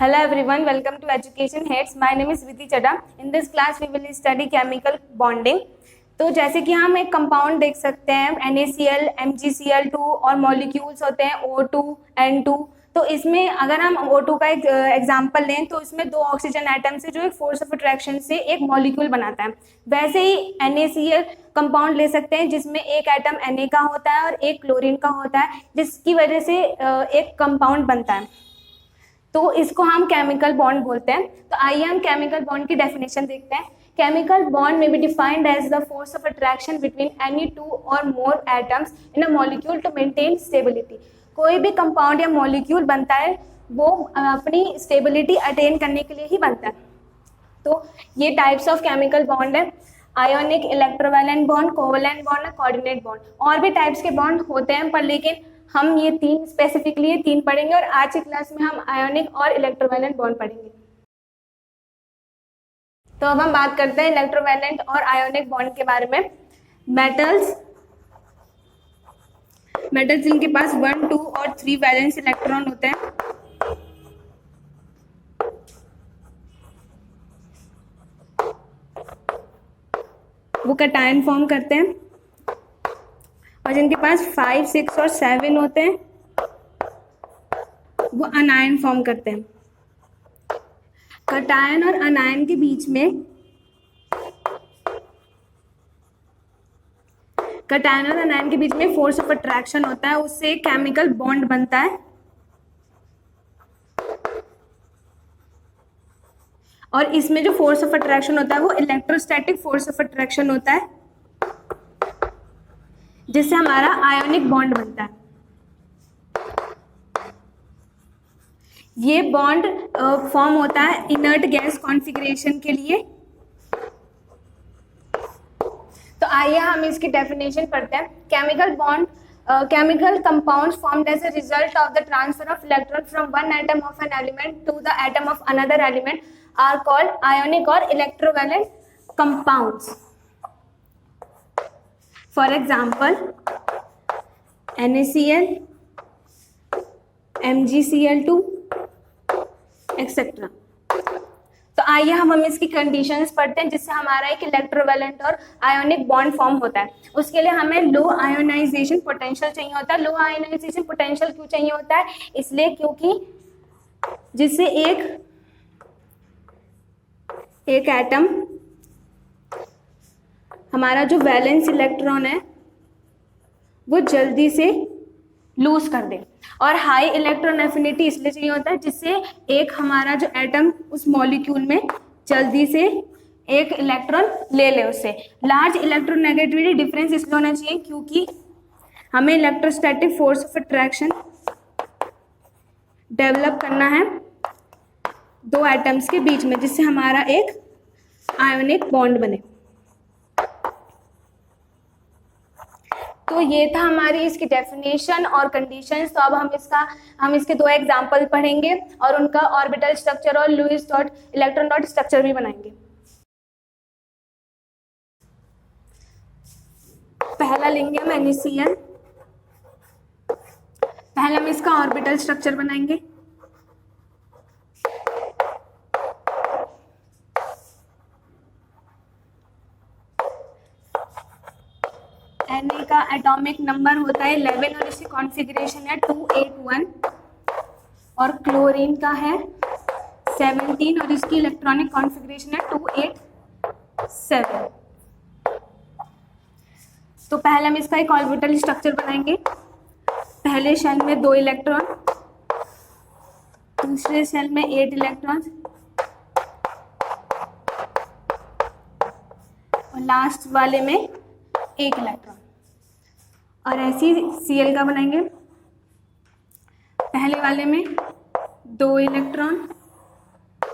Hello everyone, welcome to Education Heads. My name is Vidhi Chadha. In this class we will study chemical bonding. तो जैसे कि हम एक compound देख सकते हैं NaCl, MgCl2 और मॉलिक्यूल्स होते हैं O2, N2. तो इसमें अगर हम O2 का एक एग्जांपल लें तो इसमें दो ऑक्सीजन एटम से जो एक फोर्स ऑफ अट्रैक्शन से एक मॉलिक्यूल बनाता है। वैसे ही NaCl कंपाउंड ले सकते हैं जिसमें एक एटम Na का होता है और एक क्लोरीन का होता है, जिसकी वजह से एक कंपाउंड बनता है। तो इसको हम केमिकल बॉन्ड बोलते हैं। तो आइए हम केमिकल बॉन्ड की डेफिनेशन देखते हैं। केमिकल बॉन्ड में be defined as the force of attraction between any two or more atoms in a molecule to maintain stability. कोई भी कंपाउंड या मॉलिक्यूल बनता है वो अपनी स्टेबिलिटी अटेन करने के लिए ही बनता है। तो ये टाइप्स ऑफ केमिकल बॉन्ड है, ionic, electrovalent bond, covalent bond और कोऑर्डिनेट बॉन्ड। और भी टाइप्स के बॉन्ड होते हैं पर लेकिन हम ये तीन स्पेसिफिकली तीन पढ़ेंगे और आज की क्लास में हम आयोनिक और इलेक्ट्रोवैलेंट बॉन्ड पढ़ेंगे। तो अब हम बात करते हैं इलेक्ट्रोवैलेंट और आयोनिक बॉन्ड के बारे में। मेटल्स जिनके पास 1, 2 और 3 वैलेंस इलेक्ट्रॉन होते हैं, वो कैटायन फॉर्म करते हैं। और जिनके पास 5, 6 और 7 होते हैं वो अनायन फॉर्म करते हैं। कैटायन और अनायन के बीच में फोर्स ऑफ अट्रैक्शन होता है, उससे केमिकल बॉन्ड बनता है। और इसमें जो फोर्स ऑफ अट्रैक्शन होता है वो इलेक्ट्रोस्टैटिक फोर्स ऑफ अट्रैक्शन होता है, जिससे हमारा आयोनिक बॉन्ड बनता है। ये बॉन्ड फॉर्म होता है इनर्ट गैस कॉन्फ़िगरेशन के लिए। तो आइए हम इसकी डेफिनेशन पढ़ते हैं। Chemical bond chemical compounds formed as a result of the transfer of electron from one atom of an element to the atom of another element are called ionic or electrovalent compounds. For example, NaCl, MgCl2, etc. तो आइए हम इसकी conditions पढ़ते हैं जिससे हमारा एक electrovalent और आयोनिक बॉन्ड फॉर्म होता है। उसके लिए हमें लो आयोनाइजेशन पोटेंशियल चाहिए होता है। लो आयोनाइजेशन पोटेंशियल क्यों चाहिए होता है? इसलिए क्योंकि जिससे एक एटम हमारा जो वैलेंस इलेक्ट्रॉन है वो जल्दी से लूज कर दे। और हाई इलेक्ट्रॉन एफिनिटी इसलिए चाहिए होता है जिससे एक हमारा जो एटम उस मॉलिक्यूल में जल्दी से एक इलेक्ट्रॉन ले ले उससे। लार्ज इलेक्ट्रोनेगेटिविटी डिफरेंस इसलिए होना चाहिए क्योंकि हमें electrostatic force of attraction develop करना है दो एटम्स के बीच में, जिससे हमारा एक आयोनिक बॉन्ड बने। तो ये था हमारी इसकी डेफिनेशन और कंडीशंस। तो अब हम इसके दो एग्जांपल पढ़ेंगे और उनका ऑर्बिटल स्ट्रक्चर और Lewis dot electron dot structure भी बनाएंगे। पहला लेंगे हम NaCl। पहले हम इसका ऑर्बिटल स्ट्रक्चर बनाएंगे। Na का एटॉमिक नंबर होता है 11 और इसकी कॉन्फ़िगरेशन है 281 और क्लोरीन का है 17 और इसकी इलेक्ट्रॉनिक कॉन्फ़िगरेशन है 287। तो पहले हम इसका एक ऑर्बिटल स्ट्रक्चर बनाएंगे। पहले शेल में 2 इलेक्ट्रॉन, दूसरे शेल में 8 इलेक्ट्रॉन और लास्ट वाले में 1 इलेक्ट्रॉन। और ऐसे ही Cl का बनाएंगे। पहले वाले में 2 इलेक्ट्रॉन,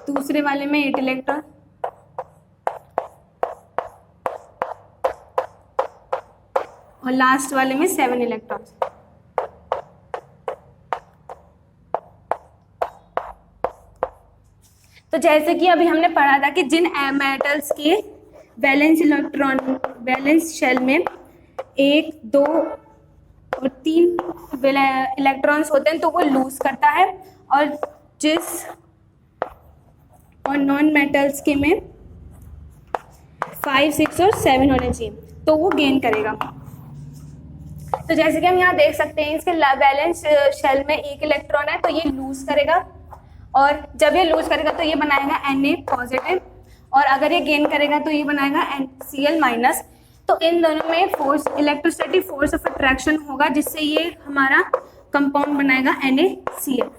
दूसरे वाले में 8 इलेक्ट्रॉन और लास्ट वाले में 7 इलेक्ट्रॉन। तो जैसे कि अभी हमने पढ़ा था कि जिन मेटल्स के वैलेंस शेल में 1, 2 और 3 इलेक्ट्रॉन्स होते हैं तो वो लूज करता है, और जिस और नॉन मेटल्स के में 5, 6 और 7 होने चाहिए, तो वो गेन करेगा। तो जैसे कि हम यहाँ देख सकते हैं इसके वैलेंस शेल में एक इलेक्ट्रॉन है, तो ये लूज करेगा, और जब ये लूज करेगा तो ये बनाएगा Na पॉजिटिव, और अगर ये गेन करेगा तो ये बनाएगा Cl माइनस। तो इन दोनों में force, electrostatic force of attraction होगा, जिससे ये हमारा कंपाउंड बनाएगा NaCl।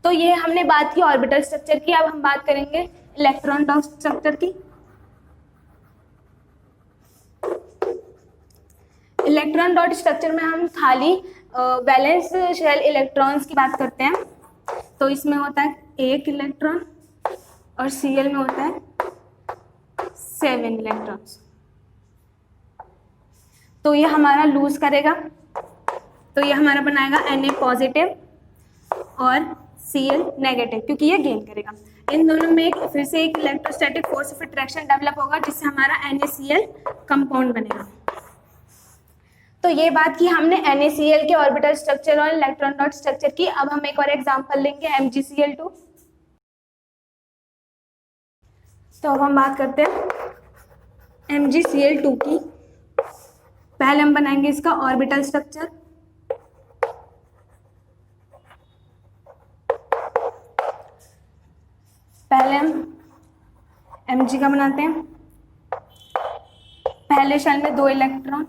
तो ये हमने बात की ऑर्बिटल स्ट्रक्चर की। अब हम बात करेंगे इलेक्ट्रॉन डॉट स्ट्रक्चर की। इलेक्ट्रॉन डॉट स्ट्रक्चर में हम खाली वैलेंस शेल इलेक्ट्रॉन्स की बात करते हैं। तो इसमें होता है 1 इलेक्ट्रॉन और Cl में होता है 7 इलेक्ट्रॉन्स। तो ये हमारा लूज करेगा, तो ये हमारा बनाएगा Na पॉजिटिव और Cl नेगेटिव, क्योंकि ये गेन करेगा। इन दोनों में फिर से एक electrostatic force of attraction develop होगा, जिससे हमारा NaCl कंपाउंड बनेगा। तो ये बात की हमने NaCl के ऑर्बिटल स्ट्रक्चर और इलेक्ट्रॉन डॉट स्ट्रक्चर की। अब हम एक और एग्जांपल लेंगे MgCl2। तो अब हम बात करते हैं MgCl2 की। पहले हम बनाएंगे इसका ऑर्बिटल स्ट्रक्चर। पहले हम Mg का बनाते हैं। पहले शेल में 2 इलेक्ट्रॉन,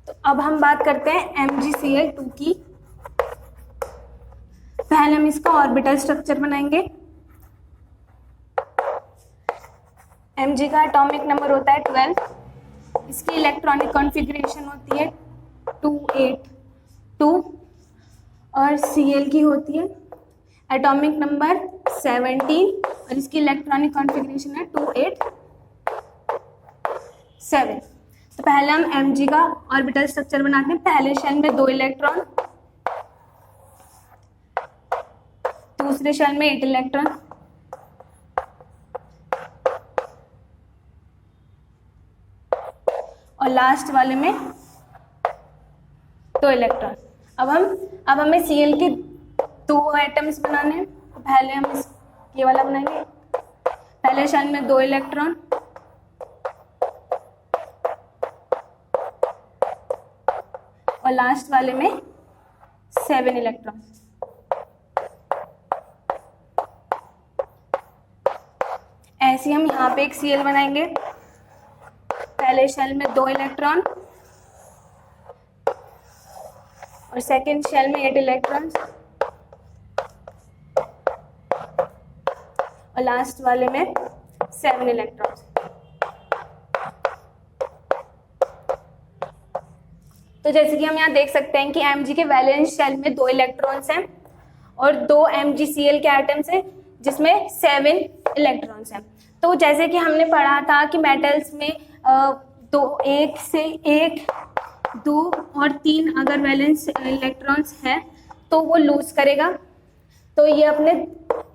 तो अब हम बात करते हैं MgCl2 की। पहले हम इसका ऑर्बिटल स्ट्रक्चर बनाएंगे। Mg का एटॉमिक नंबर होता है 12, इसकी इलेक्ट्रॉनिक कॉन्फ़िगरेशन होती है 282, और Cl की होती है एटॉमिक नंबर 17, और इसकी इलेक्ट्रॉनिक कॉन्फ़िगरेशन है 287। तो पहले हम Mg का ऑर्बिटल स्ट्रक्चर बनाते हैं। पहले शेल में 2 इलेक्ट्रॉन, दूसरे शेल में 8 इलेक्ट्रॉन, और लास्ट वाले में 2 इलेक्ट्रॉन। अब हमें Cl के 2 एटम्स बनाने हैं। तो पहले हम ये वाला बनाएंगे। पहले शेल में 2 इलेक्ट्रॉन, और लास्ट वाले में 7 इलेक्ट्रॉन। ऐसे हम यहाँ पे एक Cl बनाएंगे। पहले शेल में 2 इलेक्ट्रॉन, और सेकेंड शेल में 8 इलेक्ट्रॉन्स, और लास्ट वाले में 7 इलेक्ट्रॉन्स। तो जैसे कि हम यहाँ देख सकते हैं कि Mg के वैलेंस शेल में 2 इलेक्ट्रॉन्स हैं, और 2 MgCl के एटम्स हैं, जिसमें 7 इलेक्ट्रॉन्स हैं। तो जैसे कि हमने पढ़ा था कि मेटल्स में 1 से 1, 2 और 3 अगर वैलेंस इलेक्ट्रॉन्स हैं तो वो लूज करेगा। तो ये अपने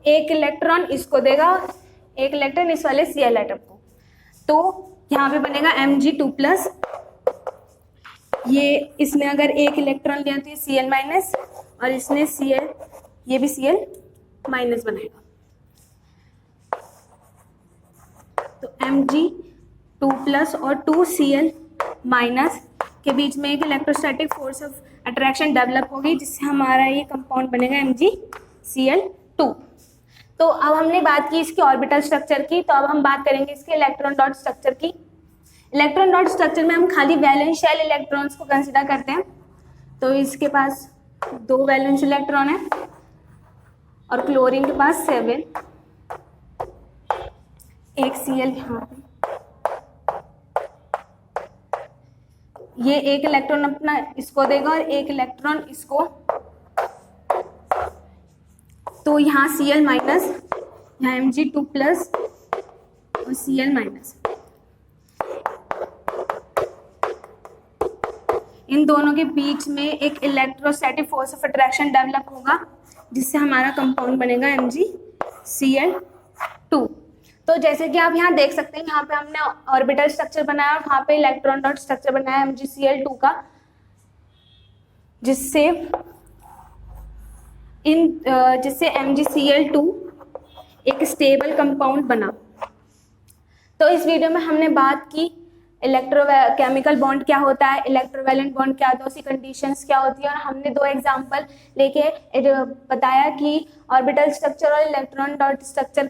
1 इलेक्ट्रॉन इसको देगा, 1 इलेक्ट्रॉन इस वाले Cl एटम को। तो यहाँ पे बनेगा Mg2+। ये इसने अगर 1 इलेक्ट्रॉन लिया तो ये Cl माइनस, और इसने Cl, ये भी Cl माइनस बनाएगा। तो Mg2+ और 2Cl माइनस के बीच में एक electrostatic force of attraction develop होगी, जिससे हमारा ये कंपाउंड बनेगा MgCl2। तो अब हमने बात की इसकी ऑर्बिटल स्ट्रक्चर की। तो अब हम बात करेंगे इसके इलेक्ट्रॉन डॉट स्ट्रक्चर की। इलेक्ट्रॉन डॉट स्ट्रक्चर में हम खाली वैलेंस शेल इलेक्ट्रॉन्स को कंसिडर करते हैं। तो इसके पास 2 वैलेंस इलेक्ट्रॉन है, और क्लोरीन के पास 7, एक Cl यहाँ पे, ये 1 इलेक्ट्रॉन अपना इसको देगा और 1 इलेक्ट्रॉन इसको। तो यहाँ Cl माइनस, यहाँ Mg2+ और Cl माइनस, इन दोनों के बीच में एक electrostatic force of attraction develop होगा, जिससे हमारा कंपाउंड बनेगा MgCl2। तो जैसे कि आप यहाँ देख सकते हैं, यहाँ पे हमने ऑर्बिटल स्ट्रक्चर बनाया और वहाँ पे इलेक्ट्रॉन डॉट स्ट्रक्चर बनाया MgCl2 का, जिससे MgCl2 एक स्टेबल कंपाउंड बना। तो इस वीडियो में हमने बात की इलेक्ट्रोकेमिकल बॉन्ड क्या होता है, इलेक्ट्रोवैलेंट बॉन्ड क्या होता है, उसकी कंडीशंस क्या होती है, और हमने 2 एग्जांपल लेके बताया कि ऑर्बिटल स्ट्रक्चर और इलेक्ट्रॉन डॉट स्ट्रक्चर